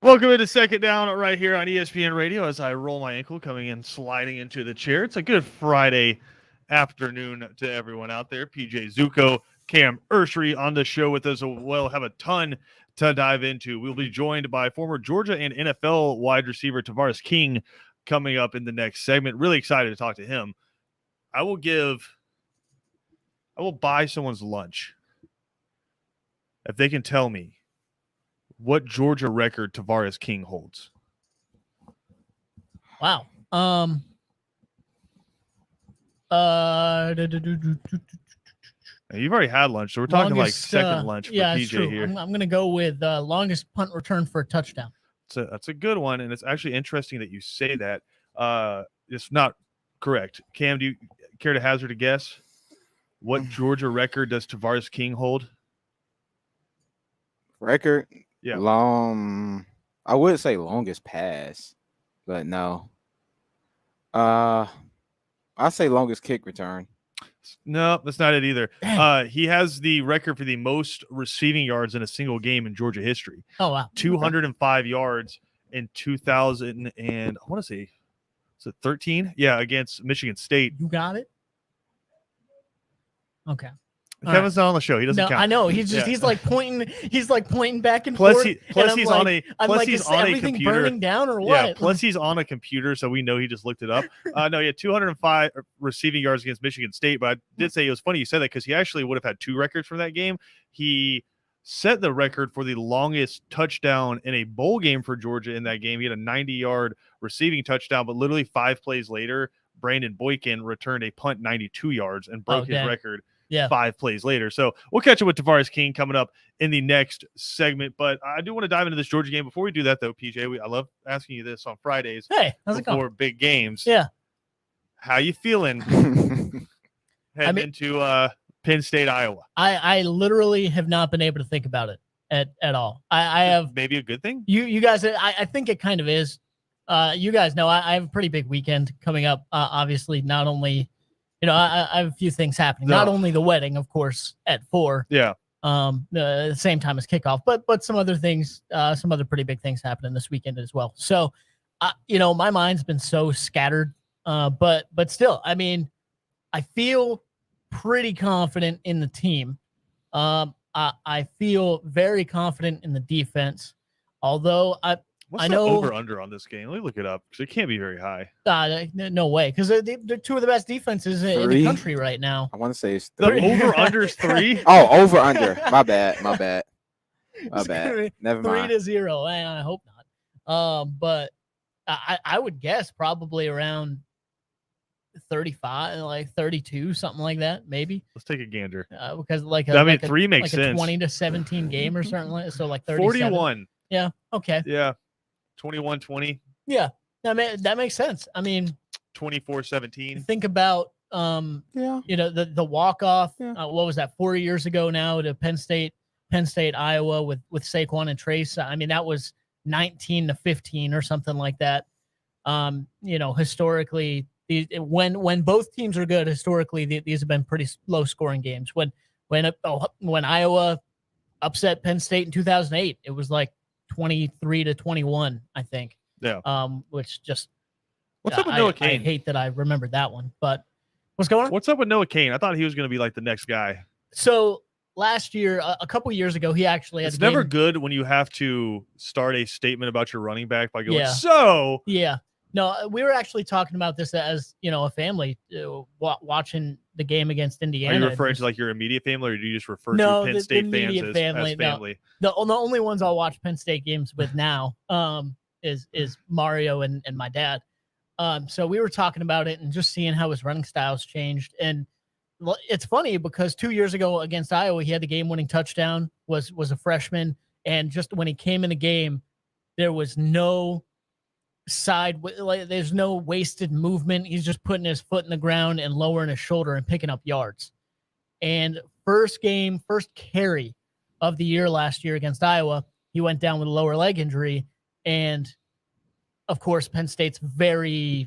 Welcome into Second Down right here on ESPN Radio as I roll my ankle coming in, sliding into the chair. It's a good Friday afternoon to everyone out there. PJ Zuko, Cam Ursery on the show with us. We'll have a ton to dive into. We'll be joined by former Georgia and NFL wide receiver Tavares King coming up in the next segment. Really excited to talk to him. I will buy someone's lunch if they can tell me what Georgia record Tavares King holds. Wow. You've already had lunch, so we're talking like second lunch for PJ true. here. I'm going to go with longest punt return for a touchdown. So that's a good one, and it's actually interesting that you say that. It's not correct. Cam, do you care to hazard a guess? What Georgia record does Tavares King hold? Record? Yeah. I would say longest pass, but no. I'll say longest kick return. No, that's not it either. He has the record for the most receiving yards in a single game in Georgia history. Oh, wow. 205 yards in 2000 and I want to say, is it 13? Yeah, against Michigan State. You got it? Okay. Kevin's not on the show. He doesn't count. I know. He's like pointing. He's like pointing back and plus forth. He's on a computer. Burning down or what? Yeah. Plus he's on a computer, so we know he just looked it up. No, he had 205 receiving yards against Michigan State. But I did say it was funny you said that because he actually would have had two records from that game. He set the record for the longest touchdown in a bowl game for Georgia in that game. He had a 90-yard receiving touchdown, but literally 5 plays later, Brandon Boykin returned a punt 92 yards and broke his record. Yeah. 5 plays later. So we'll catch up with Tavares King coming up in the next segment. But I do want to dive into this Georgia game. Before we do that, though, PJ, I love asking you this on Fridays. Hey, how's it going? Before big games. Yeah. How you feeling heading into Penn State, Iowa? I literally have not been able to think about it at all. I have maybe a good thing. You guys, I think it kind of is. You guys know I have a pretty big weekend coming up. Obviously, not only. I have a few things happening. Not only the wedding, of course, at 4. Yeah. The same time as kickoff, but some other things, some other pretty big things happening this weekend as well. So, my mind's been so scattered. But still, I mean, I feel pretty confident in the team. I feel very confident in the defense. Although What's the over-under on this game? Let me look it up because it can't be very high. No way, because they're two of the best defenses in the country right now. I want to say it's the over-under is 3. Oh, over-under. My bad. Never mind. 3-0. I hope not. But I would guess probably around 35, like 32, something like that, maybe. Let's take a gander. Because 3 makes sense. A 20-17 game or something like that. So like 37. 41. Yeah. Okay. Yeah. 21-20. Yeah. That makes sense. I mean, 24-17. Think about the walk-off. Yeah. What was that, 4 years ago now to Penn State, Iowa with Saquon and Trace. I mean, that was 19-15 or something like that. Historically, when both teams are good, historically these have been pretty low-scoring games. When Iowa upset Penn State in 2008, it was like 23-21, I think. Yeah. Which just what's up with Noah Cain? I hate that I remembered that one, but what's going on? What's up with Noah Cain? I thought he was going to be like the next guy. So last year, a couple years ago, he actually had. It's never good when you have to start a statement about your running back by going, Yeah. No, we were actually talking about this as, a family watching the game against Indiana. Are you referring to like your immediate family, or do you just refer to Penn State fans as family? No. The only ones I'll watch Penn State games with now is Mario and my dad. So we were talking about it and just seeing how his running styles changed. And it's funny because 2 years ago against Iowa, he had the game-winning touchdown, was a freshman. And just when he came in the game, there was no there's no wasted movement. He's just putting his foot in the ground and lowering his shoulder and picking up yards. And first carry of the year last year against Iowa, he went down with a lower leg injury. And of course, Penn State's a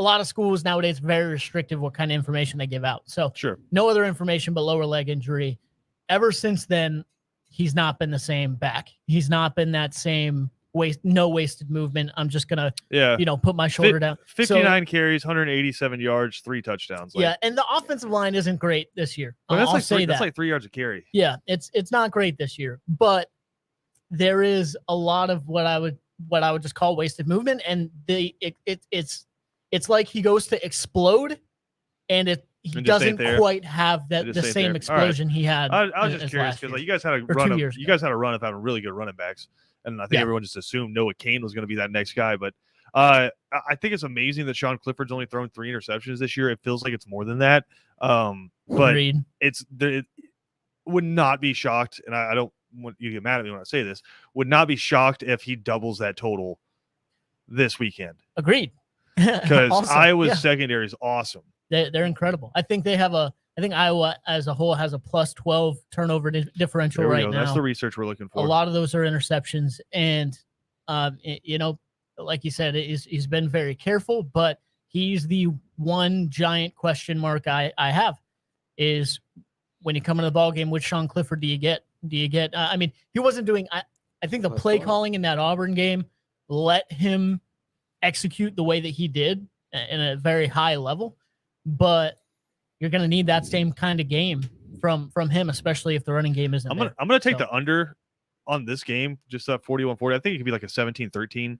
lot of schools nowadays, very restrictive what kind of information they give out. So sure, no other information but lower leg injury. Ever since then, he's not been the same back. He's not been that same no wasted movement. I'm just gonna, Yeah. put my shoulder down. 59 carries, 187 yards, 3 touchdowns. Yeah, and the offensive line isn't great this year. That's I'll like say that's like 3 yards a carry. Yeah, it's not great this year, but there is a lot of what I would just call wasted movement, and it's like he goes to explode, and he doesn't quite have the same explosion he had. I was just curious because you guys had a run of having really good running backs, and I think everyone just assumed Noah Cain was going to be that next guy. But I think it's amazing that Sean Clifford's only thrown 3 interceptions this year. It feels like it's more than that. But Agreed. It would not be shocked, and I don't want you to get mad at me when I say this. Would not be shocked if he doubles that total this weekend. Agreed. Because awesome. Iowa's secondary is awesome. They're incredible. I think Iowa as a whole has a plus 12 turnover differential right now. That's the research we're looking for. A lot of those are interceptions, and like you said, he's been very careful, but he's the one giant question mark I have is when you come into the ball game, which Sean Clifford do you get? I mean, he wasn't doing. I think the play calling in that Auburn game let him execute the way that he did in a very high level, but you're going to need that same kind of game from him, especially if the running game isn't. I'm gonna take the under on this game, just at 41-40. I think it could be like a 17-13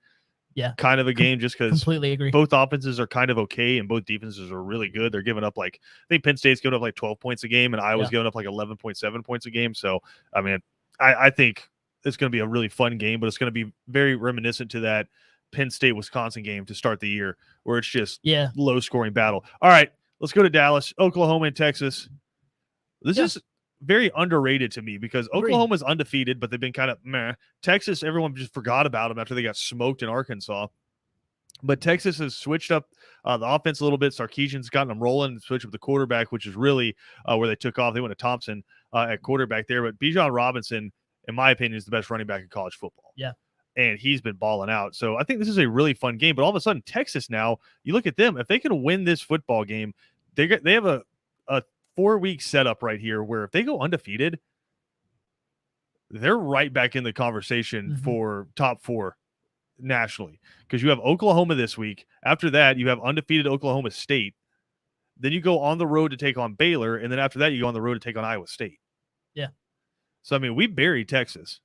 kind of a game, just because completely agree. Both offenses are kind of okay and both defenses are really good. They're giving up I think Penn State's giving up like 12 points a game and Iowa's giving up like 11.7 points a game. So I mean, I think it's going to be a really fun game, but it's going to be very reminiscent to that Penn State-Wisconsin game to start the year where it's just low-scoring battle. All right, let's go to Dallas, Oklahoma, and Texas. This is very underrated to me because Oklahoma's undefeated, but they've been kind of meh. Texas, everyone just forgot about them after they got smoked in Arkansas. But Texas has switched up the offense a little bit. Sarkisian's gotten them rolling and switched up the quarterback, which is really where they took off. They went to Thompson at quarterback there. But Bijan Robinson, in my opinion, is the best running back in college football. Yeah. And he's been balling out. So I think this is a really fun game. But all of a sudden, Texas now, you look at them. If they can win this football game, they have a 4-week setup right here where if they go undefeated, they're right back in the conversation for top 4 nationally. Because you have Oklahoma this week. After that, you have undefeated Oklahoma State. Then you go on the road to take on Baylor. And then after that, you go on the road to take on Iowa State. Yeah. So, I mean, we buried Texas.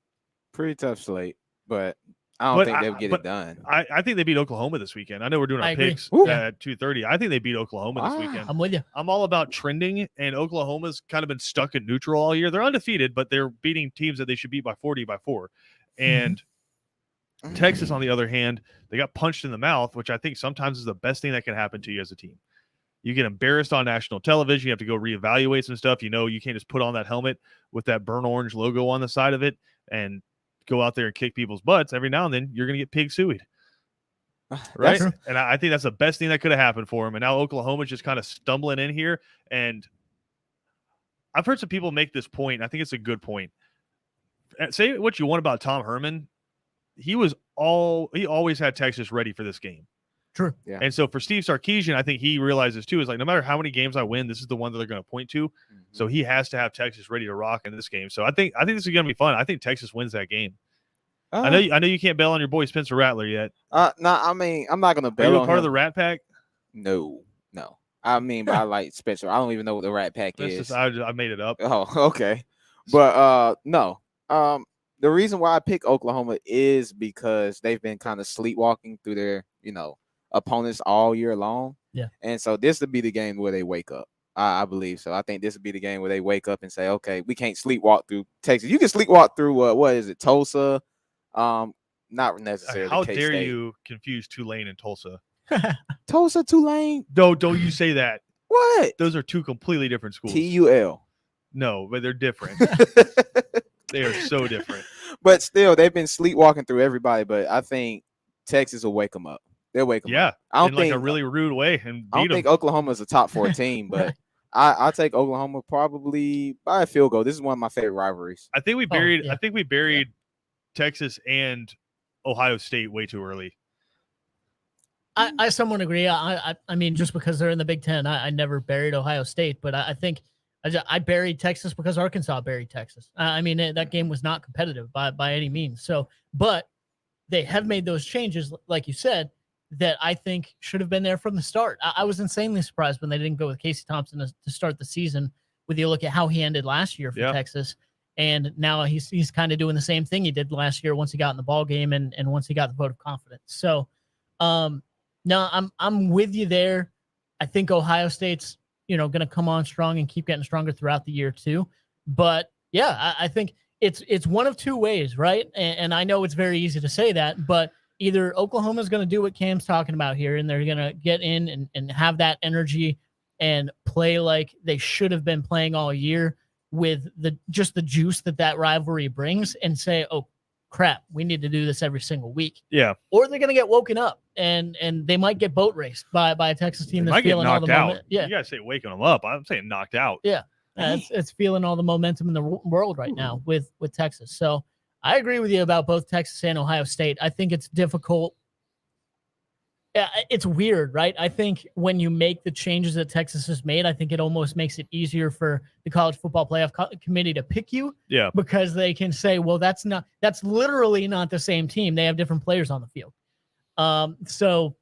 Pretty tough slate, but I don't think they'll get it done. I think they beat Oklahoma this weekend. I know we're doing our picks at 2:30. I think they beat Oklahoma this weekend. I'm with you. I'm all about trending, and Oklahoma's kind of been stuck in neutral all year. They're undefeated, but they're beating teams that they should beat by 40 by 4. And Texas, on the other hand, they got punched in the mouth, which I think sometimes is the best thing that can happen to you as a team. You get embarrassed on national television. You have to go reevaluate some stuff. You can't just put on that helmet with that burnt orange logo on the side of it and go out there and kick people's butts. Every now and then you're going to get pig sueyed. Right. And I think that's the best thing that could have happened for him. And now Oklahoma's just kind of stumbling in here. And I've heard some people make this point. I think it's a good point. Say what you want about Tom Herman. He always had Texas ready for this game. True. Yeah. And so for Steve Sarkisian, I think he realizes too, is like, no matter how many games I win, this is the one that they're going to point to. So he has to have Texas ready to rock in this game. So I think this is going to be fun. I think Texas wins that game. I know you can't bail on your boy Spencer Rattler yet. No, I mean, I'm not going to bail on him. Are you a part of the Rat Pack? No. I mean, but I like Spencer. I don't even know what the Rat Pack is. I made it up. Oh, okay. But no. The reason why I pick Oklahoma is because they've been kind of sleepwalking through their, opponents all year long. Yeah. And so this would be the game where they wake up. I believe so. I think this would be the game where they wake up and say, okay, we can't sleepwalk through Texas. You can sleepwalk through what is it, Tulsa? Not necessarily. How K-State. dare you confuse Tulane and Tulsa? Tulsa, Tulane? Don't you say that. What? Those are two completely different schools. TUL. No, but they're different. They are so different. But still, they've been sleepwalking through everybody. But I think Texas will wake them up. They'll wake them up. I don't think like a really rude way. And I don't think Oklahoma's a top 4 team, but I'll take Oklahoma probably by a field goal. This is one of my favorite rivalries. I think we buried Texas and Ohio State way too early. I somewhat agree. I mean, just because they're in the Big Ten, I never buried Ohio State, but I think I buried Texas because Arkansas buried Texas. I mean, that game was not competitive by any means. So, but they have made those changes, like you said, that I think should have been there from the start. I was insanely surprised when they didn't go with Casey Thompson to start the season. With you look at how he ended last year for Texas, and now he's kind of doing the same thing he did last year once he got in the ball game and once he got the vote of confidence. So, no, I'm with you there. I think Ohio State's going to come on strong and keep getting stronger throughout the year too. But yeah, I think it's one of two ways, right? And I know it's very easy to say that, but either Oklahoma's going to do what Cam's talking about here, and they're going to get in and have that energy and play like they should have been playing all year with the juice that rivalry brings, and say, oh crap, we need to do this every single week. Yeah. Or they're going to get woken up and they might get boat raced by a Texas team They that's might get feeling all knocked the out. momentum. Yeah. You guys say waking them up. I'm saying knocked out. Yeah. It's feeling all the momentum in the world right now with Texas. So I agree with you about both Texas and Ohio State. I think it's difficult. It's weird, right? I think when you make the changes that Texas has made, I think it almost makes it easier for the college football playoff committee to pick you. Yeah. Because they can say, well, that's literally not the same team. They have different players on the field. So,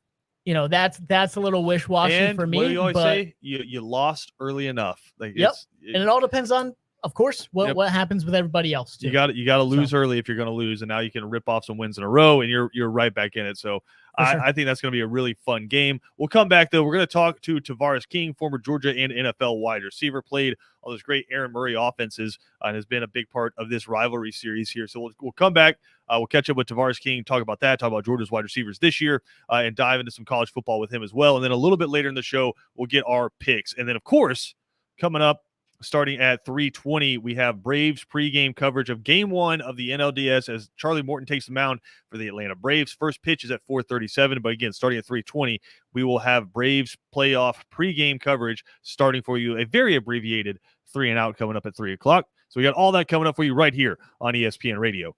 that's a little wish-washy for me. What do you always say? You lost early enough. Like, and it all depends on, of course, what happens with everybody else too. You got to lose early if you're going to lose, and now you can rip off some wins in a row, and you're right back in it. So I think that's going to be a really fun game. We'll come back though. We're going to talk to Tavares King, former Georgia and NFL wide receiver, played all those great Aaron Murray offenses, and has been a big part of this rivalry series here. So we'll come back. We'll catch up with Tavares King, talk about that, talk about Georgia's wide receivers this year, and dive into some college football with him as well. And then a little bit later in the show, we'll get our picks. And then, of course, coming up, starting at 3:20, we have Braves pregame coverage of Game 1 of the NLDS as Charlie Morton takes the mound for the Atlanta Braves. First pitch is at 4:37, but again, starting at 3:20, we will have Braves playoff pregame coverage starting for you, a very abbreviated 3 and out coming up at 3 o'clock. So we got all that coming up for you right here on ESPN Radio.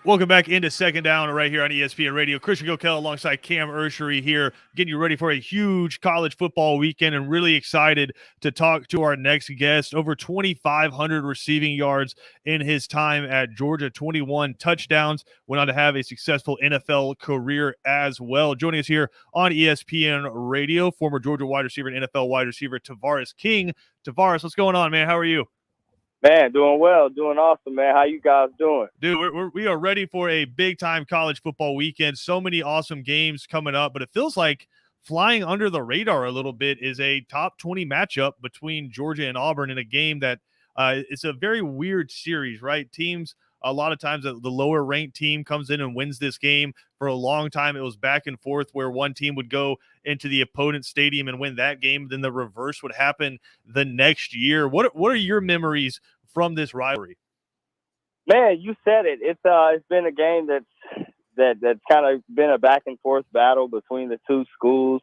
Welcome back into Second Down right here on ESPN Radio. Christian Gokel alongside Cam Urshery here, getting you ready for a huge college football weekend, and really excited to talk to our next guest. Over 2,500 receiving yards in his time at Georgia, 21 touchdowns. Went on to have a successful NFL career as well. Joining us here on ESPN Radio, former Georgia wide receiver and NFL wide receiver Tavares King. Tavares, what's going on, man? How are you? Man, doing well, doing awesome, man. How you guys doing? Dude, we are ready for a big-time college football weekend. So many awesome games coming up, but it feels like flying under the radar a little bit is a top 20 matchup between Georgia and Auburn in a game that it's a very weird series, right? Teams, a lot of times the lower-ranked team comes in and wins this game. For a long time, it was back and forth where one team would go into the opponent's stadium and win that game. Then the reverse would happen the next year. What are your memories from this rivalry? Man, you said it. It's been a game that's kind of been a back and forth battle between the two schools.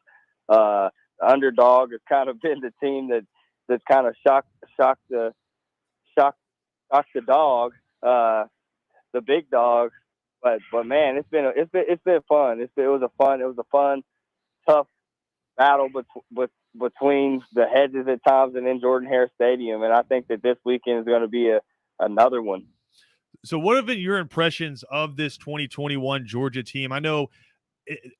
Underdog has kind of been the team that's kind of shocked the dog, the big dog. But man, it's been fun. It was a fun, tough battle between the hedges at times and in Jordan-Hare Stadium, and I think that this weekend is going to be another one. So what have been your impressions of this 2021 Georgia team? I know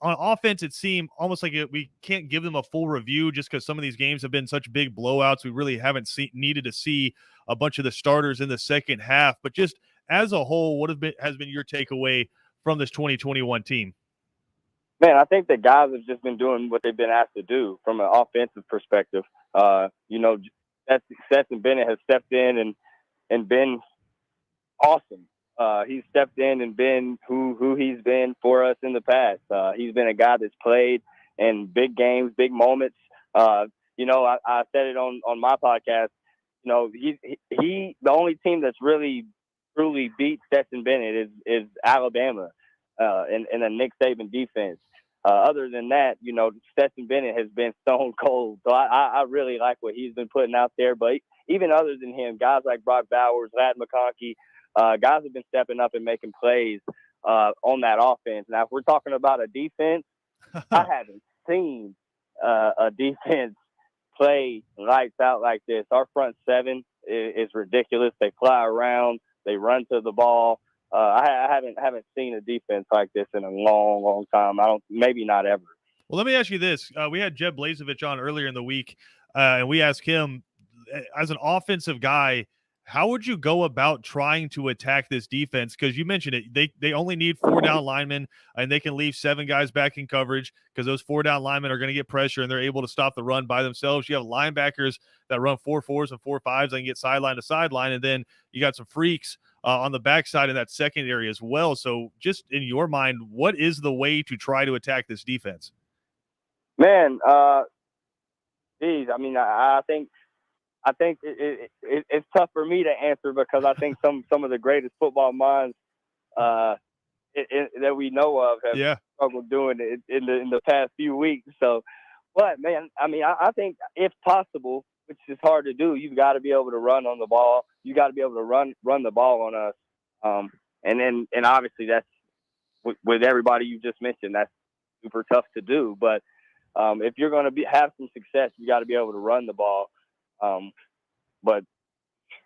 on offense, it seemed almost like we can't give them a full review just because some of these games have been such big blowouts. We really haven't needed to see a bunch of the starters in the second half. But just as a whole, what has been your takeaway from this 2021 team? Man, I think the guys have just been doing what they've been asked to do from an offensive perspective. Stetson Bennett has stepped in and been awesome. He's stepped in and been who he's been for us in the past. He's been a guy that's played in big games, big moments. I said it on my podcast. He the only team that's really truly beat Stetson Bennett is Alabama in a Nick Saban defense. Other than that, Stetson Bennett has been stone cold. So I really like what he's been putting out there. But even other than him, guys like Brock Bowers, Ladd McConkey, guys have been stepping up and making plays on that offense. Now, if we're talking about a defense, I haven't seen a defense play lights out like this. Our front seven is ridiculous. They fly around. They run to the ball. I haven't seen a defense like this in a long, long time. Maybe not ever. Well, let me ask you this. We had Jeb Blazevich on earlier in the week, and we asked him, as an offensive guy, how would you go about trying to attack this defense? Because you mentioned it, they only need 4 down linemen, and they can leave 7 guys back in coverage because those 4 down linemen are going to get pressure, and they're able to stop the run by themselves. You have linebackers that run 4-4s and 4-5s. They can get sideline to sideline, and then you got some freaks on the backside in that secondary as well. So just in your mind, what is the way to try to attack this defense? Man, I think it's tough for me to answer because I think some of the greatest football minds that we know of have struggled doing it in the past few weeks. So, but man, I think if possible, which is hard to do, you've got to be able to run on the ball. You got to be able to run the ball on us. And obviously that's with everybody you just mentioned, that's super tough to do. But if you're going to have some success, you got to be able to run the ball. But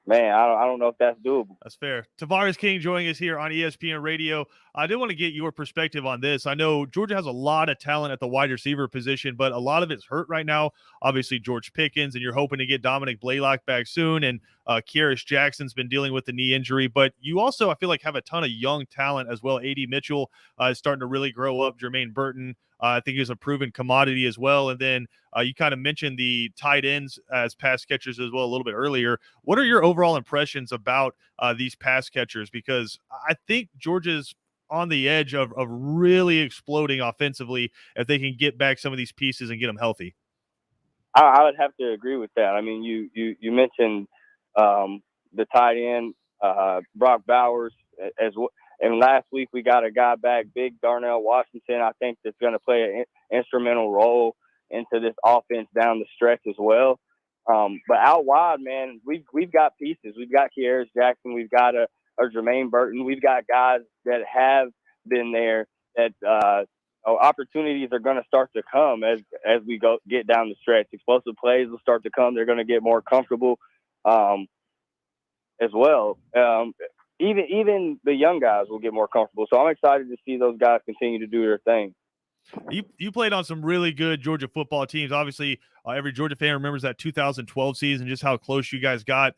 man, I don't know if that's doable. That's fair. Tavares King joining us here on ESPN Radio. I did want to get your perspective on this. I know Georgia has a lot of talent at the wide receiver position, but a lot of it's hurt right now. Obviously, George Pickens, and you're hoping to get Dominic Blaylock back soon. And Kyrus Jackson's been dealing with the knee injury. But you also, I feel like, have a ton of young talent as well. A.D. Mitchell is starting to really grow up. Jermaine Burton, I think he's a proven commodity as well. And then you kind of mentioned the tight ends as pass catchers as well a little bit earlier. What are your overall impressions about these pass catchers? Because I think Georgia's on the edge of really exploding offensively if they can get back some of these pieces and get them healthy. I would have to agree with that. I mean, you mentioned the tight end, Brock Bowers, and last week we got a guy back, Big Darnell Washington. I think that's going to play an instrumental role into this offense down the stretch as well. But out wide, man, we've got pieces. We've got Kyrus Jackson. We've got Jermaine Burton. We've got guys that have been there that opportunities are going to start to come as we get down the stretch. Explosive plays will start to come. They're going to get more comfortable as well. Even the young guys will get more comfortable. So I'm excited to see those guys continue to do their thing. You played on some really good Georgia football teams. Obviously, every Georgia fan remembers that 2012 season, just how close you guys got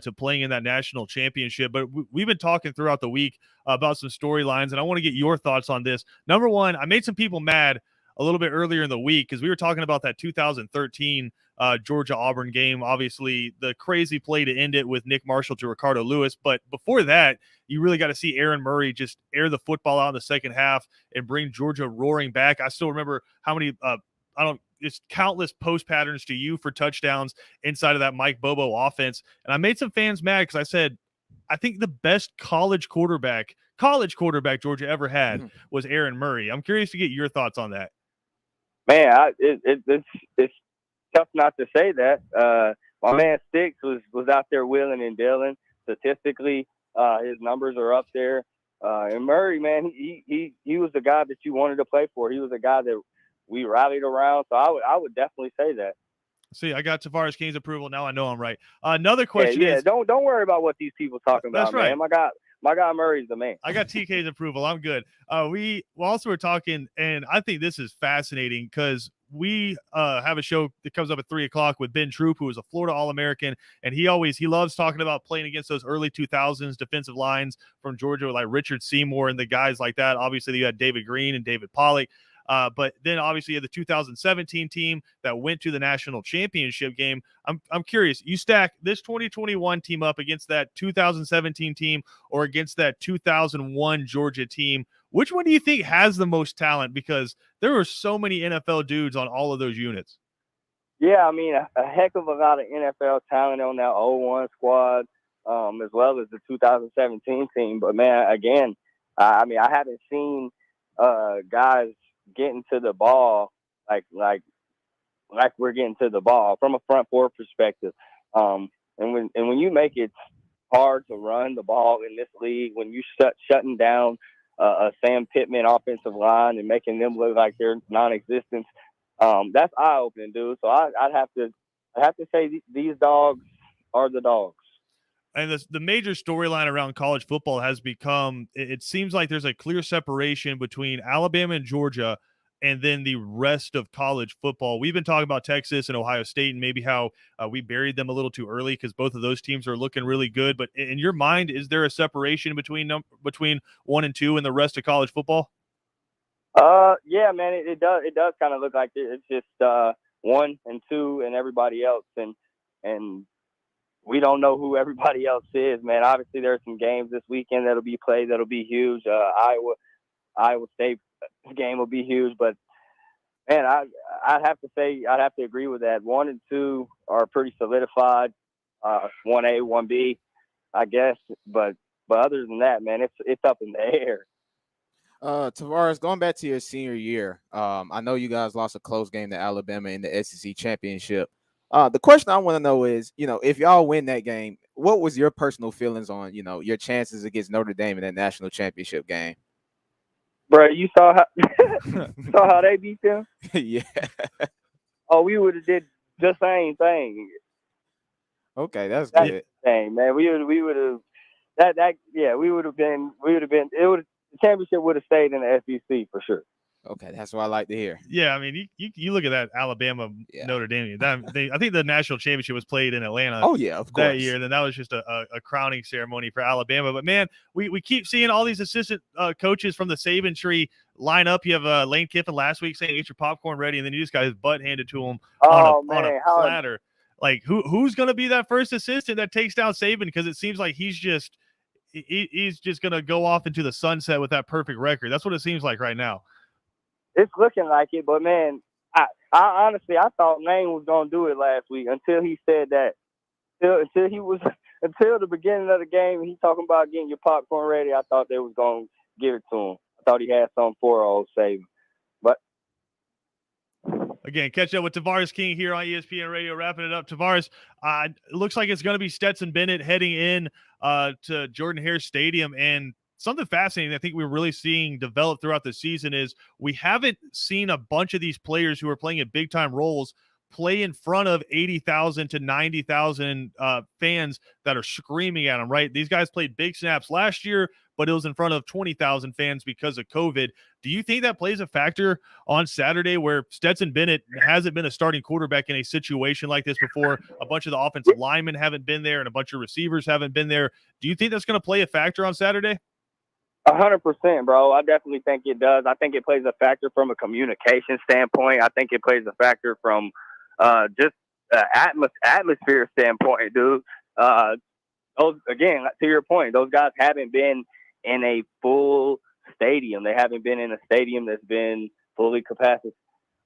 to playing in that national championship. But we've been talking throughout the week about some storylines, and I want to get your thoughts on this. Number one, I made some people mad a little bit earlier in the week because we were talking about that 2013 Georgia-Auburn game. Obviously, the crazy play to end it with Nick Marshall to Ricardo Lewis. But before that, you really got to see Aaron Murray just air the football out in the second half and bring Georgia roaring back. I still remember how many it's countless post patterns to you for touchdowns inside of that Mike Bobo offense. And I made some fans mad because I said, I think the best college quarterback Georgia ever had was Aaron Murray. I'm curious to get your thoughts on that. Man, it's tough not to say that. My man Sticks was out there wheeling and dealing. Statistically, his numbers are up there. And Murray, man, he was the guy that you wanted to play for. He was a guy that we rallied around. So I would definitely say that. See, I got Tavares King's approval. Now I know I'm right. Another question is, don't worry about what these people talking about. That's right. Man. My guy Murray's the man. I got TK's approval. I'm good. We also were talking, and I think this is fascinating because we have a show that comes up at 3:00 with Ben Troop, who is a Florida All-American, and he loves talking about playing against those early 2000s defensive lines from Georgia, like Richard Seymour and the guys like that. Obviously, you had David Green and David Pollock. But then obviously the 2017 team that went to the national championship game. I'm curious, you stack this 2021 team up against that 2017 team or against that 2001 Georgia team. Which one do you think has the most talent? Because there were so many NFL dudes on all of those units. Yeah, I mean, a heck of a lot of NFL talent on that 01 squad, as well as the 2017 team. But man, again, I mean, I haven't seen guys getting to the ball like we're getting to the ball from a front four perspective. And when you make it hard to run the ball in this league, when you shutting down a Sam Pittman offensive line and making them look like they're non-existent, that's eye-opening, dude. So I'd have to say these dogs are the dogs. And the major storyline around college football has become, it seems like there's a clear separation between Alabama and Georgia and then the rest of college football. We've been talking about Texas and Ohio State and maybe how we buried them a little too early because both of those teams are looking really good. But in your mind, is there a separation between 1 and 2 and the rest of college football? Yeah, man, it does kind of look like it's just 1 and 2 and everybody else. And we don't know who everybody else is, man. Obviously, there are some games this weekend that'll be played that'll be huge. Iowa State game will be huge, but man, I'd have to agree with that. 1 and 2 are pretty solidified. 1A, 1B, I guess, but other than that, man, it's up in the air. Tavares, going back to your senior year, I know you guys lost a close game to Alabama in the SEC championship. The question I want to know is, if y'all win that game, what was your personal feelings on, your chances against Notre Dame in that national championship game? Bro, you saw how they beat them? Yeah. Oh, we would have did the same thing. Okay, that's good. Thing, man. We would have been. The championship would have stayed in the SEC for sure. Okay, that's what I like to hear. Yeah, I mean, you look at that Alabama Notre Dame. I think the national championship was played in Atlanta. Oh yeah, of course. That year, then that was just a crowning ceremony for Alabama. But man, we keep seeing all these assistant coaches from the Saban tree line up. You have Lane Kiffin last week saying, "Get your popcorn ready," and then you just got his butt handed to him on a platter. Like who's going to be that first assistant that takes down Saban? Because it seems like he's just going to go off into the sunset with that perfect record. That's what it seems like right now. It's looking like it, but man, I honestly thought Lane was gonna do it last week until he said that. Until the beginning of the game, he talking about getting your popcorn ready. I thought they was gonna give it to him. I thought he had something for old Saban, but Again, catch up with Tavares King here on ESPN Radio, wrapping it up. Tavares, it looks like it's going to be Stetson Bennett heading in to Jordan-Hare Stadium. And something fascinating I think we're really seeing develop throughout the season is we haven't seen a bunch of these players who are playing in big-time roles play in front of 80,000 to 90,000 fans that are screaming at them, right? These guys played big snaps last year, but it was in front of 20,000 fans because of COVID. Do you think that plays a factor on Saturday where Stetson Bennett hasn't been a starting quarterback in a situation like this before? A bunch of the offensive linemen haven't been there and a bunch of receivers haven't been there. Do you think that's going to play a factor on Saturday? 100%, bro. I definitely think it does. I think it plays a factor from a communication standpoint. I think it plays a factor from just atmosphere standpoint, dude. Those, again, to your point, those guys haven't been in a full stadium. They haven't been in a stadium that's been fully capacity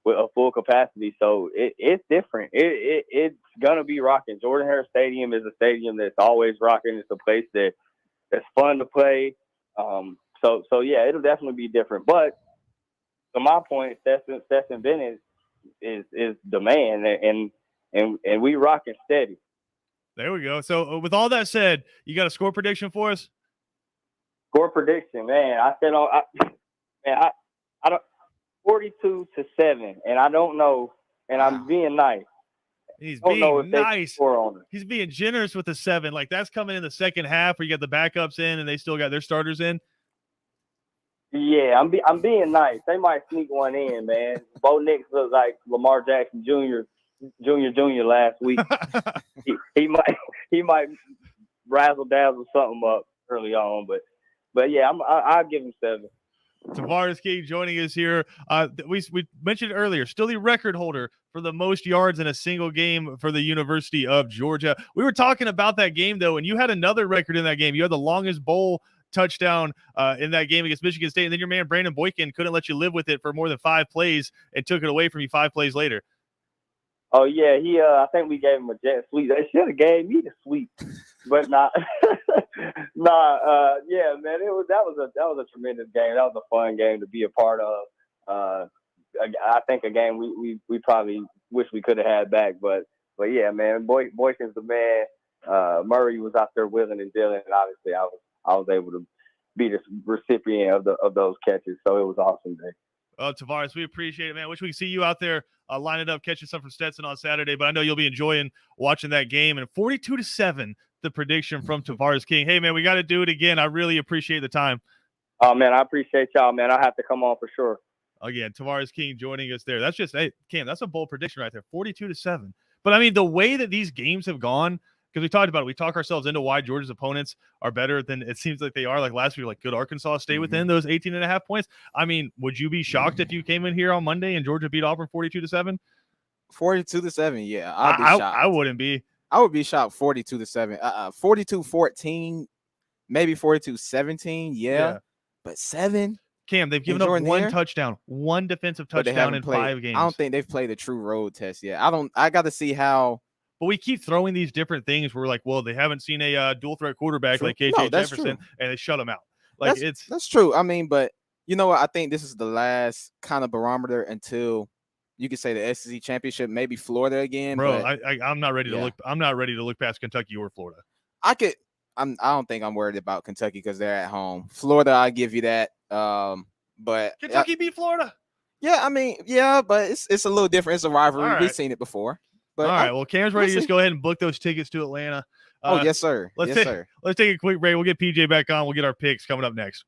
with a full capacity. So it's different. It's gonna be rocking. Jordan-Hare Stadium is a stadium that's always rocking. It's a place that's fun to play. So yeah, it'll definitely be different. But to my point, Stetson Bennett is the man, and we rocking steady. There we go. So with all that said, you got a score prediction for us? Score prediction, man. I said, I don't 42-7, and I don't know, and I'm being nice. He's I don't know being if they nice. score on it. He's being generous with the 7. Like that's coming in the second half where you got the backups in and they still got their starters in. Yeah, I'm being nice. They might sneak one in, man. Bo Nix looks like Lamar Jackson Jr. last week. he might razzle dazzle something up early on, but yeah, I'll give him 7. Tavares King joining us here. We mentioned earlier, still the record holder for the most yards in a single game for the University of Georgia. We were talking about that game though, and you had another record in that game. You had the longest bowl touchdown in that game against Michigan State, and then your man Brandon Boykin couldn't let you live with it for more than 5 plays and took it away from you 5 plays later. Oh yeah, he I think we gave him a jet sweep. They should have gave me the sweep, but not. Yeah, man, that was a tremendous game. That was a fun game to be a part of. I think a game we probably wish we could have had back, but yeah, man, Boykin's the man. Murray was out there willing and dealing, and obviously I was able to be the recipient of those catches. So it was awesome day. Oh, Tavares, we appreciate it, man. Wish we could see you out there lining up, catching some from Stetson on Saturday, but I know you'll be enjoying watching that game. And 42-7, the prediction from Tavares King. Hey, man, we got to do it again. I really appreciate the time. Oh, man, I appreciate y'all, man. I have to come on for sure. Again, Tavares King joining us there. That's just, hey, Cam, that's a bold prediction right there, 42-7. But, I mean, the way that these games have gone, because we talked about it, we talk ourselves into why Georgia's opponents are better than it seems like they are. Like last week, like could Arkansas stay within those 18.5 points? I mean, would you be shocked if you came in here on Monday and Georgia beat Auburn 42-7? 42-7, yeah, I'd be shocked. I wouldn't be. I would be shocked 42-7. 42-14, maybe 42-17, yeah. But 7. Cam, they've given up one touchdown, one defensive touchdown in 5 games. I don't think they've played a true road test yet. I got to see how. But we keep throwing these different things. We're like, well, they haven't seen a dual threat quarterback like KJ Jefferson, and they shut him out. Like that's true. I mean, but you know what? I think this is the last kind of barometer until you could say the SEC championship, maybe Florida again. Bro, but I'm not ready to look. I'm not ready to look past Kentucky or Florida. I don't think I'm worried about Kentucky because they're at home. Florida, I give you that. But Kentucky beat Florida. Yeah, I mean, yeah, but it's a little different. It's a rivalry. Right. We've seen it before. But all right, well, Cam's ready to just go ahead and book those tickets to Atlanta. Yes, sir. Let's take a quick break. We'll get PJ back on. We'll get our picks coming up next.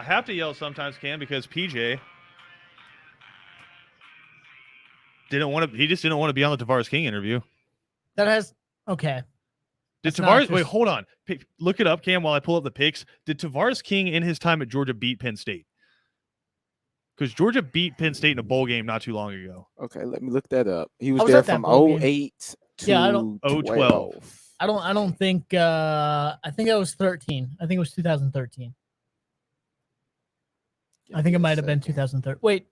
I have to yell sometimes, Cam, because PJ didn't want to. He just didn't want to be on the Tavares King interview. That has okay. Did That's not Tavares? Wait, just- hold on. Look it up, Cam, while I pull up the picks. Did Tavares King in his time at Georgia beat Penn State? Because Georgia beat Penn State in a bowl game not too long ago. Okay, let me look that up. He was I was there at that from bowl game. 08 to Yeah, I don't- 12. I don't think. I think I was 13. I think it was 2013. I think it might have been 2013. Wait,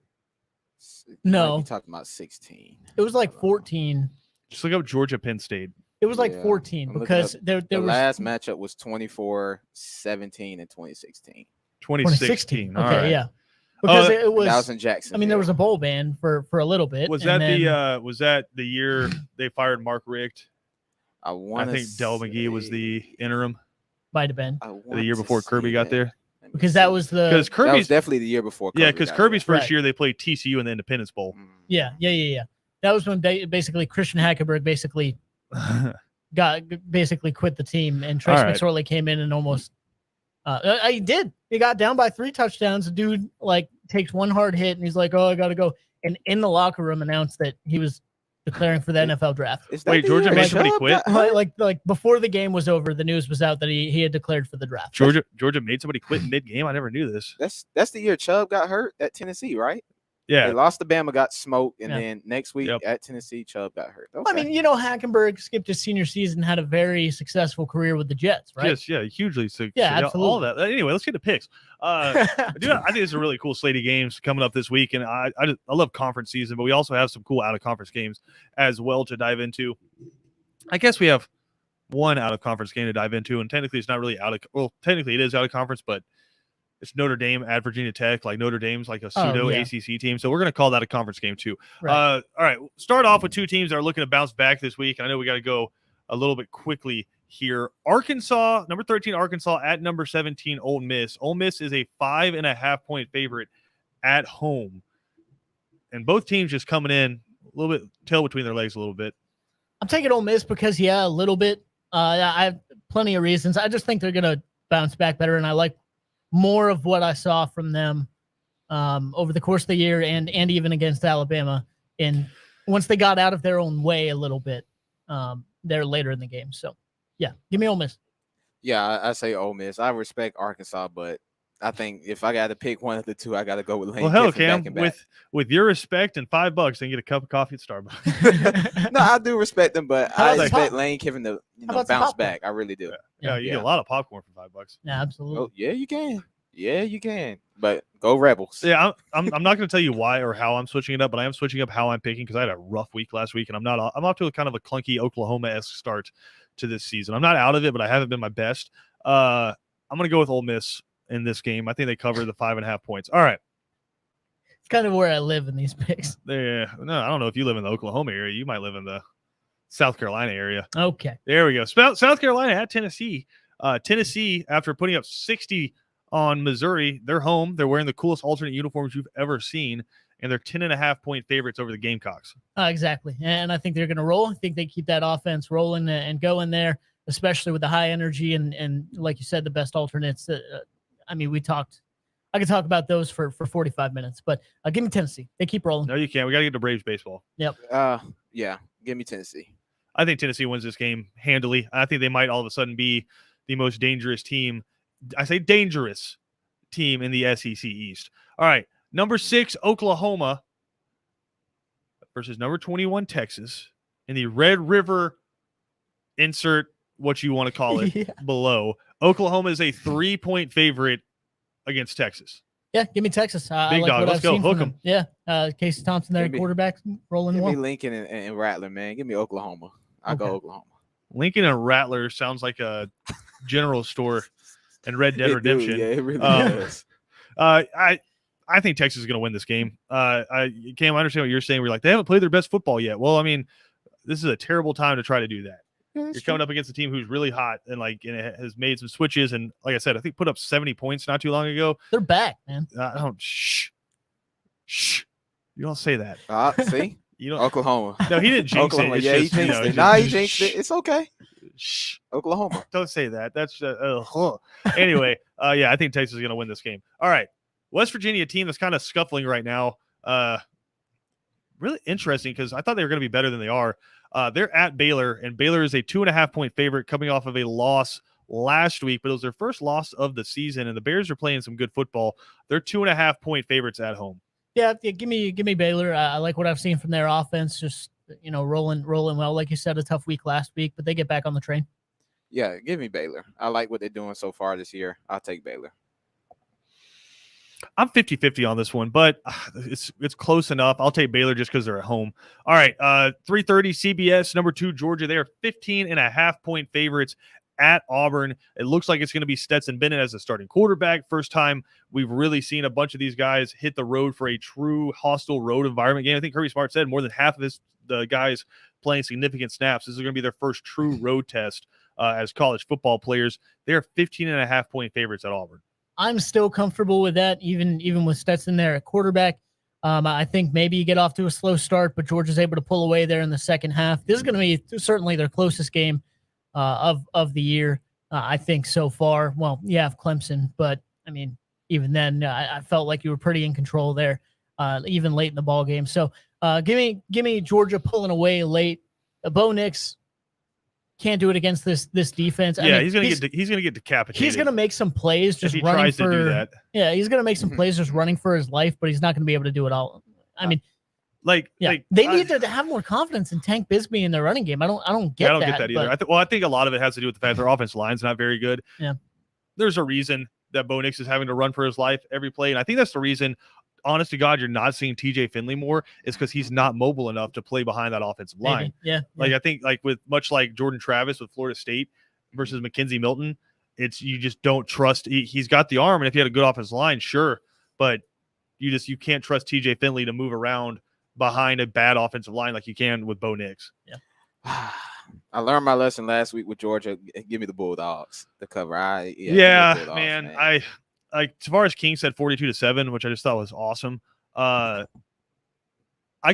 no. You talking about 16? it was like 14. Just look up Georgia Penn State. It was like Yeah, 14 I'm looking because up there The was last matchup was 24-17 in 2016. 2016. All Okay, right. yeah. Because it That was was. in Jackson. I mean, there was a bowl ban for a little bit. Was and that then- was that the year they fired Mark Richt? I I think Del McGee was the interim might have been the year before Kirby got there. because that was the Because That was Kirby's definitely the year before. yeah, Kirby because got Kirby's there. first Right. year they played TCU in the Independence Bowl. yeah. That was when basically Christian Hackenberg basically quit the team and Trace All right. McSorley came in and almost he did. He got down by 3 touchdowns. The dude like takes one hard hit and he's like, "Oh, I got to go." And in the locker room announced that he was declaring for the NFL draft. Is that Wait, the Georgia year made Chubb somebody quit? got hurt? Like before the game was over, the news was out that he had declared for the draft. Georgia made somebody quit mid game. I never knew this. That's the year Chubb got hurt at Tennessee, right? They Yeah, lost to Bama, got smoked, and Yeah. then next week Yep. at Tennessee, Chubb got hurt. I Okay. mean, Hackenberg skipped his senior season, had a very successsul cair with the Jets, right? yes, yeah, hugely. So, Yeah, all absolutely. that. Anyway, let's get to picks. I think this is a really cool slate of games coming up this week, and I love conference season, but we also have some cool out of conference games as well to dive into. I guess we have one out of conference game to dive into, and technically it's not really technically it is out of conference, but it's Notre Dame at Virginia Tech. Like Notre Dame's like a pseudo yeah. ACC team, so we're going to call that a conference game too. Right. All right, start off with two teams that are looking to bounce back this week. I know we got to go a little bit quickly here. Arkansas, number 13, Arkansas at number 17, Ole Miss. Ole Miss is a 5.5-point favorite at home, and both teams just coming in a little bit tail between their legs a little bit. I'm taking Ole Miss because, a little bit. I have plenty of reasons. I just think they're going to bounce back better, and I like more of what I saw from them over the course of the year and even against Alabama. And once they got out of their own way a little bit there later in the game. So, yeah, give me Ole Miss. Yeah, I say Ole Miss. I respect Arkansas, but I think if I got to pick one of the two, I got to go with Lane Well, hell, Kiffin Cam, back and back. with your respect and $5, then get a cup of coffee at Starbucks. No, I do respect them, but How I about the expect pop- Lane Kiffin to How about some bounce popcorn? back. I really do. Yeah, you Yeah. get a lot of popcorn for $5. Yeah, absolutely. Oh, yeah, you can. Yeah, you can. But go Rebels. Yeah, I'm not going to tell you why or how I'm switching it up, but I am switching up how I'm picking because I had a rough week last week, and I'm off to a kind of a clunky Oklahoma-esque start to this season. I'm not out of it, but I haven't been my best. I'm going to go with Ole Miss in this game. I think they cover the 5.5 points. All right. It's kind of where I live in these picks. No, I don't know if you live in the Oklahoma area. You might live in the South Carolina area. Okay. There we go. South Carolina at Tennessee. Tennessee, after putting up 60 on Missouri, they're home. They're wearing the coolest alternate uniforms you've ever seen, and they're 10.5-point favorites over the Gamecocks. Exactly. And I think they're going to roll. I think they keep that offense rolling and going there, especially with the high energy and like you said, the best alternates. I mean, I could talk about those for 45 minutes, but give me Tennessee. They keep rolling. No, you can't. We got to get to Braves baseball. Yeah, give me Tennessee. I think Tennessee wins this game handily. I think they might all of a sudden be the most dangerous team. I say dangerous team in the SEC East. All right. Number 6, Oklahoma versus number 21, Texas in the Red River, insert what you want to call it Yeah. below. Oklahoma is a 3-point favorite against Texas. Yeah, give me Texas. I Big like dog. what Let's I've go. seen from Hook them. 'em. Yeah, Casey Thompson there, Give me- quarterback, rolling Give well. me Lincoln and Rattler, man. Give me Oklahoma. I'll go Okay. Oklahoma. Lincoln and Rattler sounds like a general store and Red Dead It do, Redemption. yeah, it really Um, does. I think Texas is going to win this game. Cam, I understand what you're saying. We're like, they haven't played their best football yet. Well, I mean, this is a terrible time to try to do that. You're coming up against a team who's really hot and it has made some switches. And like I said, I think put up 70 points not too long ago. They're back, man. Shh. You don't say that. See? You don't. Oklahoma. No, he didn't jinx Oklahoma. it. It's Yeah, just, he you jinxed know, it. Nah, he jinxed it. It's okay. Shh. Oklahoma. Don't say that. That's anyway. Yeah, I think Texas is going to win this game. All right, West Virginia team that's kind of scuffling right now. Really interesting because I thought they were going to be better than they are. They're at Baylor, and Baylor is a 2.5-point favorite coming off of a loss last week, but it was their first loss of the season, and the Bears are playing some good football. They're 2.5-point favorites at home. Yeah, give me Baylor. I like what I've seen from their offense. Just rolling well. Like you said, a tough week last week, but they get back on the train. Yeah, give me Baylor. I like what they're doing so far this year. I'll take Baylor. I'm 50-50 on this one, but it's close enough. I'll take Baylor just because they're at home. All right, 3:30 CBS, number 2 Georgia. They are 15.5-point favorites at Auburn. It looks like it's going to be Stetson Bennett as a starting quarterback. First time we've really seen a bunch of these guys hit the road for a true hostile road environment game. I think Kirby Smart said more than half of the guys playing significant snaps. This is going to be their first true road test as college football players. They are 15.5-point favorites at Auburn. I'm still comfortable with that, even with Stetson there at quarterback. I think maybe you get off to a slow start, but Georgia's able to pull away there in the second half. This is going to be certainly their closest game of the year, I think, so far. Well, you have Clemson, but, I mean, even then, I felt like you were pretty in control there, even late in the ball game. So give me Georgia pulling away late. Bo Nix can't do it against this defense. Yeah, I mean, he's gonna get decapitated. He's gonna make some plays just if he running tries for. to do that. Yeah, he's gonna make some plays just running for his life, but he's not gonna be able to do it all. I mean, they need to have more confidence in Tank Bisbee in their running game. I don't get that. I don't get that either. I think a lot of it has to do with the fact their offensive line's not very good. Yeah, there's a reason that Bo Nix is having to run for his life every play, and I think that's the reason. Honest to God, you're not seeing TJ Finley more is because he's not mobile enough to play behind that offensive line. Yeah. Like I think much like Jordan Travis with Florida State versus McKenzie Milton, you just don't trust. He's got the arm, and if he had a good offensive line, sure, but you can't trust TJ Finley to move around behind a bad offensive line like you can with Bo Nix. Yeah. I learned my lesson last week with Georgia. Give me the Bulldogs to cover. Man. Tavares King said 42-7, which I just thought was awesome. I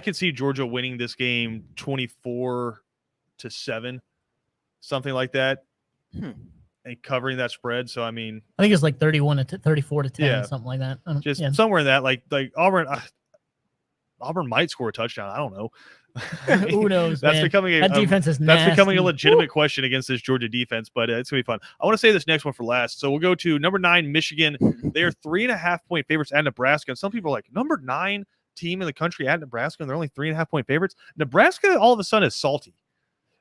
could see Georgia winning this game 24-7, something like that, and covering that spread. So I mean, I think it's like 34-10, something like that. Somewhere in that, like Auburn. Auburn might score a touchdown. I don't know. Who knows? That defense is nasty. That's becoming a legitimate question against this Georgia defense, but it's gonna be fun. I want to say this next one for last. So we'll go to number 9 Michigan. They are 3.5-point favorites at Nebraska. And some people are like, number 9 team in the country at Nebraska, and they're only 3.5-point favorites. Nebraska all of a sudden is salty.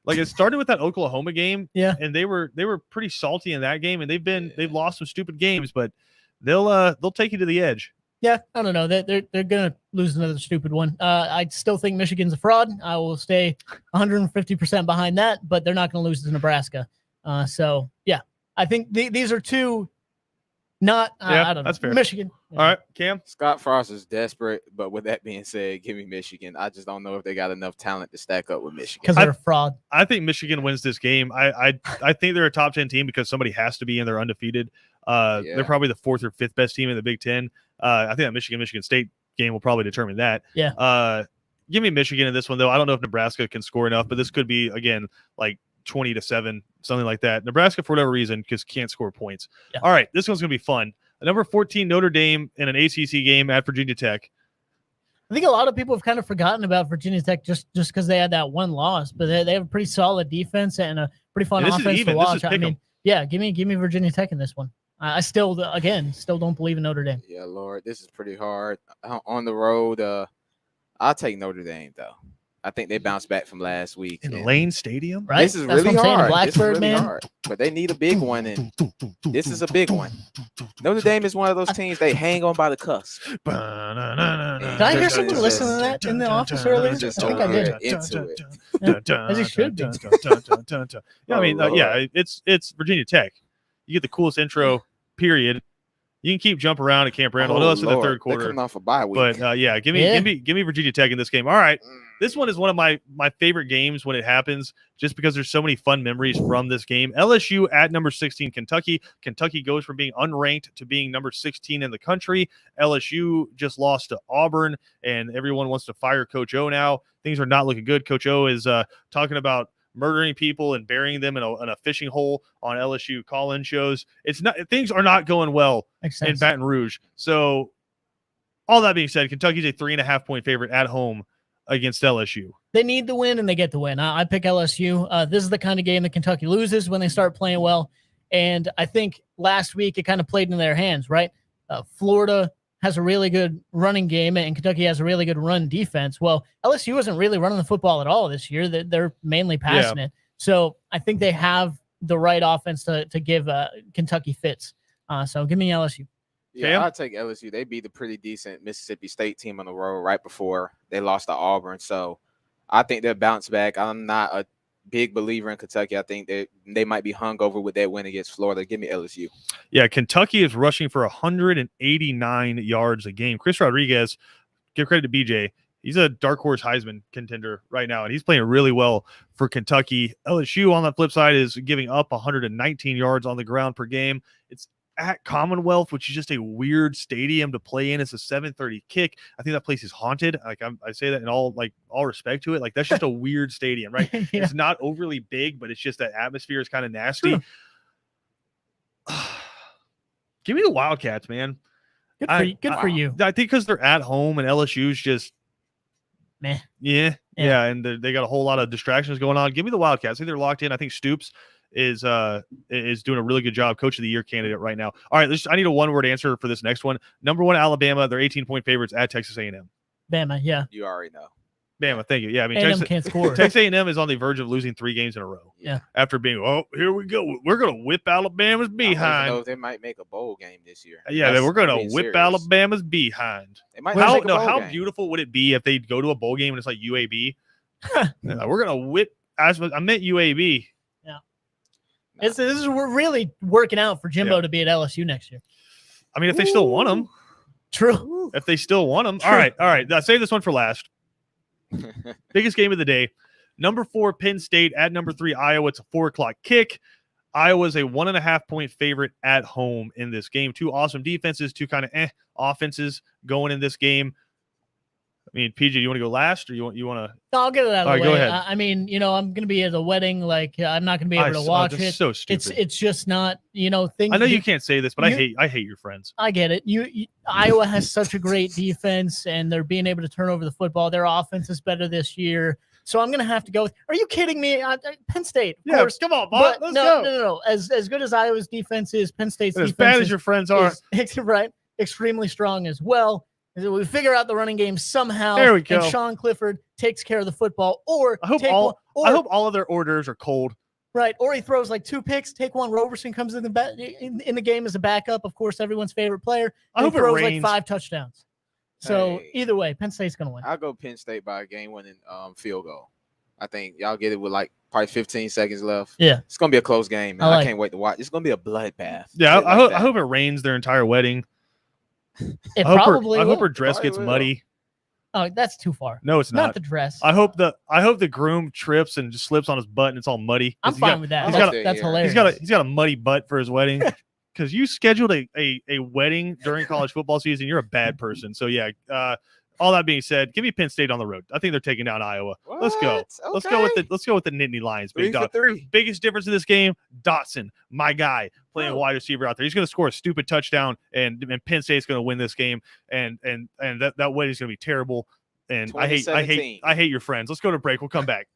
Like it started with that Oklahoma game, and they were pretty salty in that game, and they've lost some stupid games, but they'll take you to the edge. Yeah, I don't know. They're gonna lose another stupid one. I still think Michigan's a fraud. I will stay 150% behind that, but they're not gonna lose to Nebraska. So yeah, I think these are two. I don't know. That's fair. Michigan. All right, Cam. Scott Frost is desperate, but with that being said, give me Michigan. I just don't know if they got enough talent to stack up with Michigan because they're a fraud. I think Michigan wins this game. I think they're a top 10 team because somebody has to be, and they're undefeated. They're probably the 4th or 5th best team in the Big Ten. I think that Michigan State game will probably determine that. Yeah. Give me Michigan in this one, though. I don't know if Nebraska can score enough, but this could be, again, like 20-7, something like that. Nebraska, for whatever reason, because can't score points. Yeah. All right, this one's going to be fun. Number 14 Notre Dame in an ACC game at Virginia Tech. I think a lot of people have kind of forgotten about Virginia Tech just because they had that one loss, but they have a pretty solid defense and a pretty fun offense to watch. I mean, yeah, give me Virginia Tech in this one. I still don't believe in Notre Dame. Yeah, Lord, this is pretty hard. On the road, I'll take Notre Dame, though. I think they bounced back from last week. In Lane Stadium? Right? This is That's really what I'm saying, hard. Blacksburg, man. Hard. But they need a big one, and this is a big one. Notre Dame is one of those teams they hang on by the cusp. Did I hear someone listen to that in the office earlier? I think I did. Into it. As it should be. Yeah, I mean, it's Virginia Tech. You get the coolest intro, period. You can keep jumping around at Camp Randall. I know that's in the third quarter. They're coming off a bye week. But give me Virginia Tech in this game. All right. This one is one of my favorite games when it happens, just because there's so many fun memories from this game. LSU at number 16 Kentucky. Kentucky goes from being unranked to being number 16 in the country. LSU just lost to Auburn, and everyone wants to fire Coach O now. Things are not looking good. Coach O is talking about murdering people and burying them in a fishing hole on LSU call-in shows. It's not things are not going well Makes in sense. Baton Rouge. So all that being said, Kentucky's a 3.5-point favorite at home against LSU. They need the win, and they get the win. I pick LSU. This is the kind of game that Kentucky loses when they start playing well. And I think last week it kind of played in their hands, right? Florida has a really good running game, and Kentucky has a really good run defense. Well, LSU isn't really running the football at all this year. They're mainly passing it. So I think they have the right offense to give Kentucky fits. So give me LSU. Yeah, I'll take LSU. They beat a pretty decent Mississippi State team on the road right before they lost to Auburn. So I think they'll bounce back. I'm not a big believer in Kentucky. I think they might be hung over with that win against Florida. Give me LSU. Yeah, Kentucky is rushing for 189 yards a game. Chris Rodriguez, give credit to BJ. He's a dark horse Heisman contender right now, and he's playing really well for Kentucky. LSU, on the flip side, is giving up 119 yards on the ground per game. It's at Commonwealth, which is just a weird stadium to play in. It's a 7:30 kick. I think that place is haunted. Like I say that in all respect to it. Like that's just a weird stadium, right? Yeah. It's not overly big, but it's just that atmosphere is kind of nasty. Give me the Wildcats, man. Good for you. I think because they're at home and LSU's just meh. Yeah, and they got a whole lot of distractions going on. Give me the Wildcats. I think they're locked in. I think Stoops is doing a really good job, Coach of the Year candidate right now. All right, I need a one-word answer for this next one. Number 1, Alabama. They're 18-point favorites at Texas A&M. Bama, yeah. You already know. Bama, thank you. Yeah, I mean, A&M can't score. Texas A&M is on the verge of losing 3 games in a row. Yeah. After being, here we go. We're going to whip Alabama's behind. I don't even know if they might make a bowl game this year. Yeah, we're going to whip Alabama's behind. They might How beautiful would it be if they go to a bowl game and it's like UAB? We're going to whip. I meant UAB. Yeah. We're really working out for Jimbo to be at LSU next year. I mean, if they still want them. True. If they still want them. All right. Save this one for last. Biggest game of the day. Number 4, Penn State at number 3, Iowa. It's a 4:00 kick. Iowa's a 1.5-point favorite at home in this game. 2 awesome defenses, 2 kind of offenses going in this game. I mean, PJ, you want to go last, or you want to? No, I'll get it out of the way. Go ahead. I mean, I'm going to be at a wedding. Like, I'm not going to be able to watch it. So stupid. It's just not. Things. I know you can't say this, but I hate your friends. I get it. Iowa has such a great defense, and they're being able to turn over the football. Their offense is better this year. So I'm going to have to go with. Are you kidding me? Penn State. Of course. Come on, Bob. Let's go. No. As good as Iowa's defense is, Penn State's defense as bad as your friends are, right? Extremely strong as well. We figure out the running game somehow. There we go. And Sean Clifford takes care of the football. Or I hope all of their orders are cold. Right. Or he throws like 2 picks. Take one. Roberson comes in the game as a backup. Of course, everyone's favorite player. I hope he throws it rains. like 5 touchdowns. So either way, Penn State's going to win. I'll go Penn State by a game-winning field goal. I think y'all get it with like probably 15 seconds left. Yeah. It's going to be a close game, man. I can't wait to watch. It's going to be a bloodbath. Yeah, I hope it rains their entire wedding. I hope her dress gets muddy. Oh, that's too far. No, it's not. Not the dress. I hope the groom trips and just slips on his butt and it's all muddy. I'm fine with that. That's hilarious. He's got a muddy butt for his wedding. Because you scheduled a wedding during college football season. You're a bad person. So yeah. All that being said, give me Penn State on the road. I think they're taking down Iowa. What? Let's go. Okay. Let's go with the Nittany Lions. Big dog. 3 Biggest difference in this game, Dotson, my guy, playing wide receiver out there. He's going to score a stupid touchdown, and Penn State's going to win this game. And that wedding's going to be terrible. And I hate your friends. Let's go to break. We'll come back.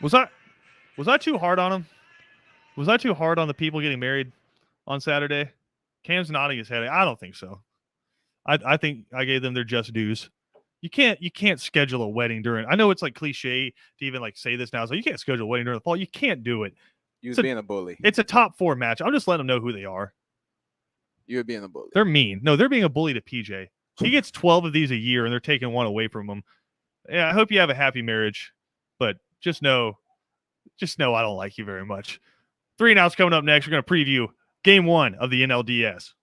Was I too hard on him? Was I too hard on the people getting married on Saturday? Cam's nodding his head. I don't think so. I think I gave them their just dues. You can't schedule a wedding during. I know it's like cliche to even like say this now. So you can't schedule a wedding during the fall. You can't do it. You was being a bully. It's a top 4 match. I'm just letting them know who they are. You were being a bully. They're mean. No, they're being a bully to PJ. He gets 12 of these a year, and they're taking one away from him. Yeah, I hope you have a happy marriage, but just know I don't like you very much. 3 and Outs coming up next. We're going to preview Game 1 of the NLDS.